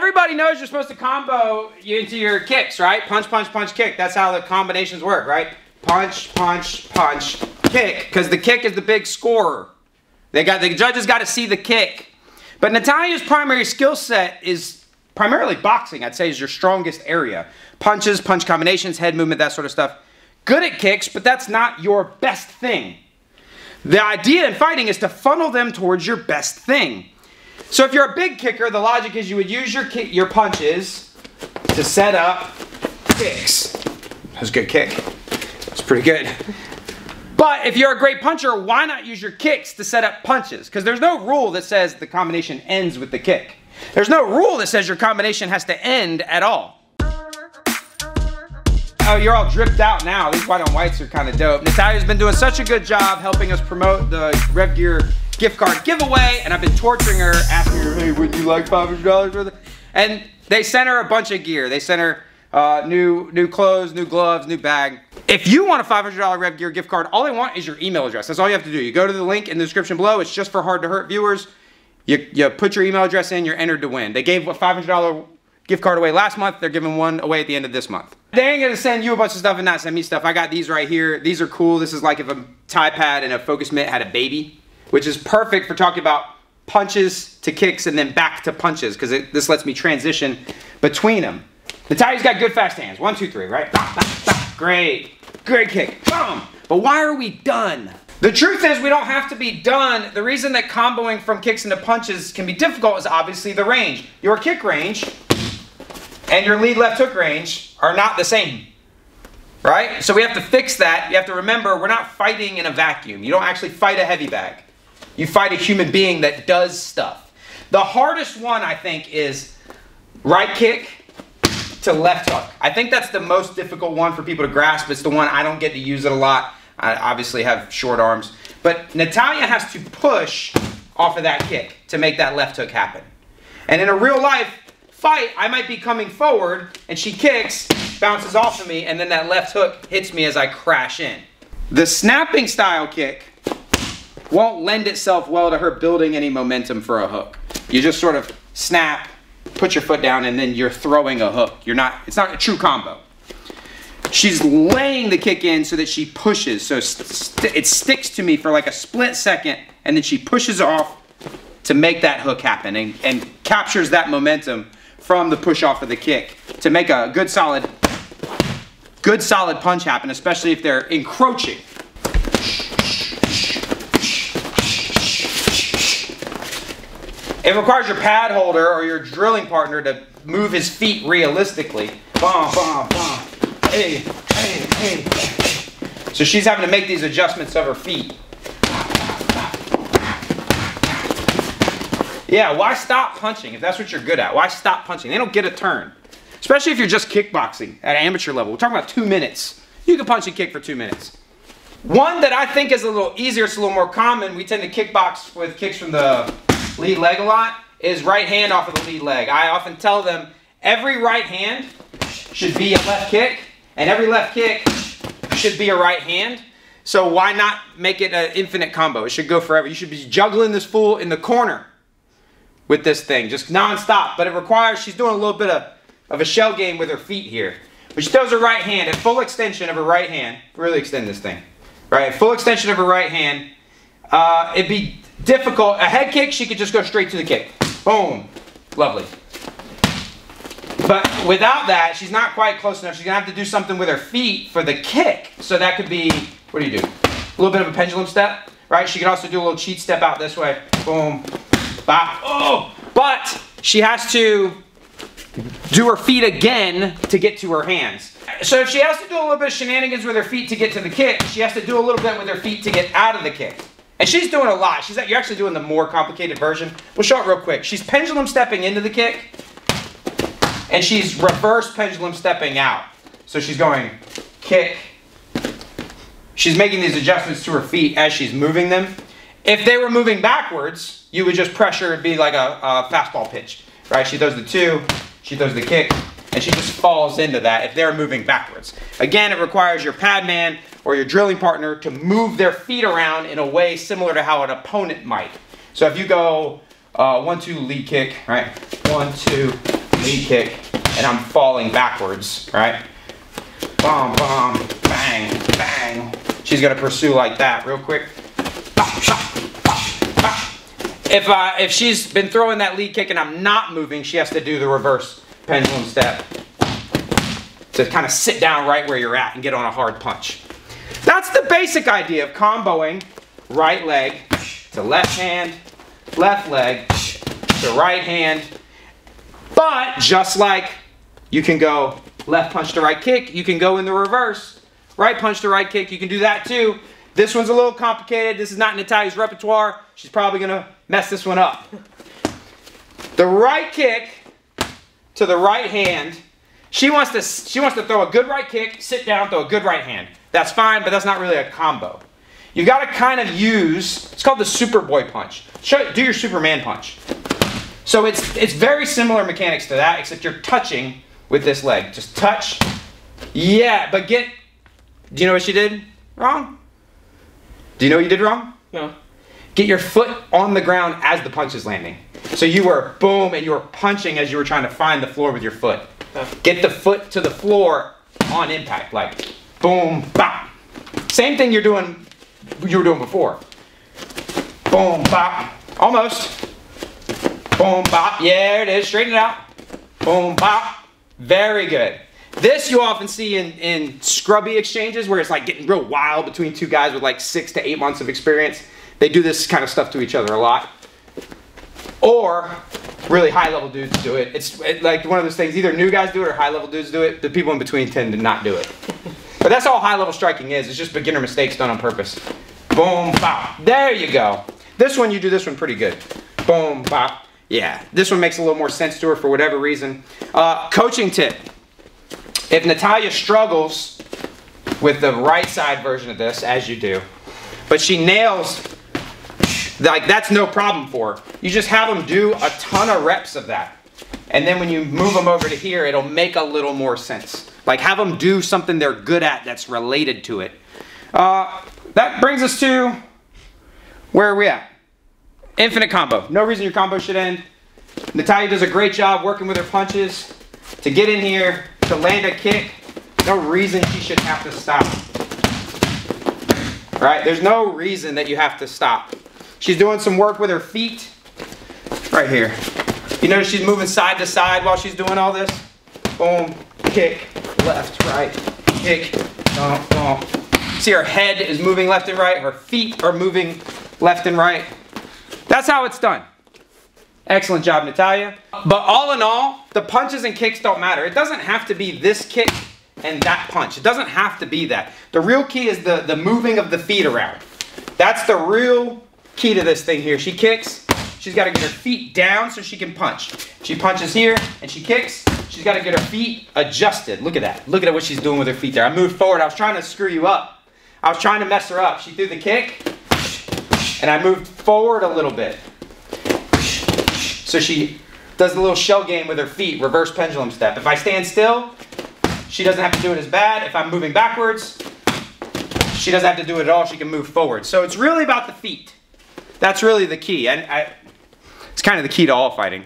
everybody knows you're supposed to combo into your kicks, right? Punch, punch, punch, kick. That's how the combinations work, right? Punch, punch, punch, kick. Because the kick is the big scorer. The judges got to see the kick. But Natalia's primary skill set is primarily boxing, I'd say, is your strongest area. Punches, punch combinations, head movement, that sort of stuff. Good at kicks, but that's not your best thing. The idea in fighting is to funnel them towards your best thing. So if you're a big kicker, the logic is you would use your punches to set up kicks. That's a good kick. That's pretty good. But if you're a great puncher, why not use your kicks to set up punches? Because there's no rule that says the combination ends with the kick. There's no rule that says your combination has to end at all. Oh, you're all dripped out now. These white on whites are kind of dope. Natalia's been doing such a good job helping us promote the Rev Gear gift card giveaway, and I've been torturing her, asking her, hey, would you like $500 for it? And they sent her a bunch of gear. They sent her new clothes, new gloves, new bag. If you want a $500 Rev Gear gift card, all they want is your email address. That's all you have to do. You go to the link in the description below. It's just for Hard to Hurt viewers. You put your email address in, you're entered to win. They gave a $500 gift card away last month. They're giving one away at the end of this month. They ain't gonna send you a bunch of stuff and not send me stuff. I got these right here. These are cool. This is like if a tie pad and a focus mitt had a baby, which is perfect for talking about punches to kicks and then back to punches, because this lets me transition between them. Natalia's got good fast hands. 1, 2, 3, right? Great. Great kick. Boom. But why are we done? The truth is we don't have to be done. The reason that comboing from kicks into punches can be difficult is obviously the range. Your kick range and your lead left hook range are not the same, right? So we have to fix that. You have to remember, we're not fighting in a vacuum. You don't actually fight a heavy bag. You fight a human being that does stuff. The hardest one, I think, is right kick to left hook. I think that's the most difficult one for people to grasp. It's the one I don't get to use it a lot. I obviously have short arms. But Natalia has to push off of that kick to make that left hook happen. And in a real life fight, I might be coming forward and she kicks, bounces off of me, and then that left hook hits me as I crash in. The snapping style kick won't lend itself well to her building any momentum for a hook. You just sort of snap, put your foot down, and then you're throwing a hook. It's not a true combo. She's laying the kick in so that she pushes, so it sticks to me for like a split second, and then she pushes off to make that hook happen and captures that momentum from the push off of the kick to make a good solid punch happen, especially if they're encroaching. It requires your pad holder or your drilling partner to move his feet realistically. Bom, bom, bom. Hey, hey, hey. So she's having to make these adjustments of her feet. Yeah, why stop punching if that's what you're good at? Why stop punching? They don't get a turn. Especially if you're just kickboxing at amateur level. We're talking about 2 minutes. You can punch and kick for 2 minutes. One that I think is a little easier, it's a little more common, we tend to kickbox with kicks from the lead leg a lot, is right hand off of the lead leg. I often tell them every right hand should be a left kick, and every left kick should be a right hand. So why not make it an infinite combo? It should go forever. You should be juggling this fool in the corner with this thing, just non-stop. But it requires, she's doing a little bit of a shell game with her feet here. But she throws her right hand at full extension of her right hand. Really extend this thing. Right, at full extension of her right hand. It'd be difficult. A head kick, she could just go straight to the kick. Boom. Lovely. But without that, she's not quite close enough. She's going to have to do something with her feet for the kick. So that could be, what do you do? A little bit of a pendulum step, right? She could also do a little cheat step out this way. Boom. Bop. Oh! But she has to do her feet again to get to her hands. So if she has to do a little bit of shenanigans with her feet to get to the kick, she has to do a little bit with her feet to get out of the kick. And she's doing a lot. You're actually doing the more complicated version. We'll show it real quick. She's pendulum stepping into the kick, and she's reverse pendulum stepping out. So she's going kick. She's making these adjustments to her feet as she's moving them. If they were moving backwards, you would just pressure, it'd be like a fastball pitch, right? She does the 2, she does the kick, and she just falls into that if they're moving backwards. Again, it requires your pad man or your drilling partner to move their feet around in a way similar to how an opponent might. So if you go 1, 2, lead kick, right? 1, 2, lead kick, and I'm falling backwards, right? Boom, boom, bang, bang. She's gonna pursue like that real quick. If she's been throwing that lead kick and I'm not moving, she has to do the reverse pendulum step to kind of sit down right where you're at and get on a hard punch. That's the basic idea of comboing right leg to left hand, left leg to right hand. But just like you can go left punch to right kick, you can go in the reverse. Right punch to right kick, you can do that too. This one's a little complicated. This is not Natalya's repertoire. She's probably gonna mess this one up. The right kick to the right hand, she wants to throw a good right kick, sit down, throw a good right hand. That's fine, but that's not really a combo. You gotta kind of use, it's called the Superboy punch. Do your Superman punch. So it's very similar mechanics to that, except you're touching with this leg. Just touch. Yeah, but do you know what she did wrong? Do you know what you did wrong? No. Get your foot on the ground as the punch is landing. So you were boom, and you were punching as you were trying to find the floor with your foot. Get the foot to the floor on impact, like boom, bop. Same thing you were doing before. Boom, bop. Almost. Boom, bop. Yeah, there it is. Straighten it out. Boom, bop. Very good. This you often see in scrubby exchanges where it's like getting real wild between two guys with like 6 to 8 months of experience. They do this kind of stuff to each other a lot. Or really high level dudes do it. It's like one of those things, either new guys do it or high level dudes do it. The people in between tend to not do it. But that's all high level striking is. It's just beginner mistakes done on purpose. Boom, bop. There you go. This one, you do this one pretty good. Boom, bop. Yeah, this one makes a little more sense to her for whatever reason. Coaching tip. If Natalya struggles with the right side version of this, as you do, but she nails, like that's no problem for her. You just have them do a ton of reps of that. And then when you move them over to here, it'll make a little more sense. Like have them do something they're good at that's related to it. That brings us to, where are we at? Infinite combo. No reason your combo should end. Natalya does a great job working with her punches to get in here, to land a kick. No reason she should have to stop. Right? There's no reason that you have to stop. She's doing some work with her feet. Right here. You notice she's moving side to side while she's doing all this? Boom, kick, left, right, kick, boom, boom. See her head is moving left and right. Her feet are moving left and right. That's how it's done. Excellent job, Natalya. But all in all, the punches and kicks don't matter. It doesn't have to be this kick and that punch. It doesn't have to be that. The real key is the moving of the feet around. That's the real key to this thing here. She kicks, she's got to get her feet down so she can punch. She punches here and she kicks, she's got to get her feet adjusted. Look at that. Look at what she's doing with her feet there. I moved forward. I was trying to screw you up. I was trying to mess her up. She threw the kick and I moved forward a little bit. So she does the little shell game with her feet, reverse pendulum step. If I stand still, she doesn't have to do it as bad. If I'm moving backwards, she doesn't have to do it at all. She can move forward. So it's really about the feet. That's really the key. And it's kind of the key to all fighting.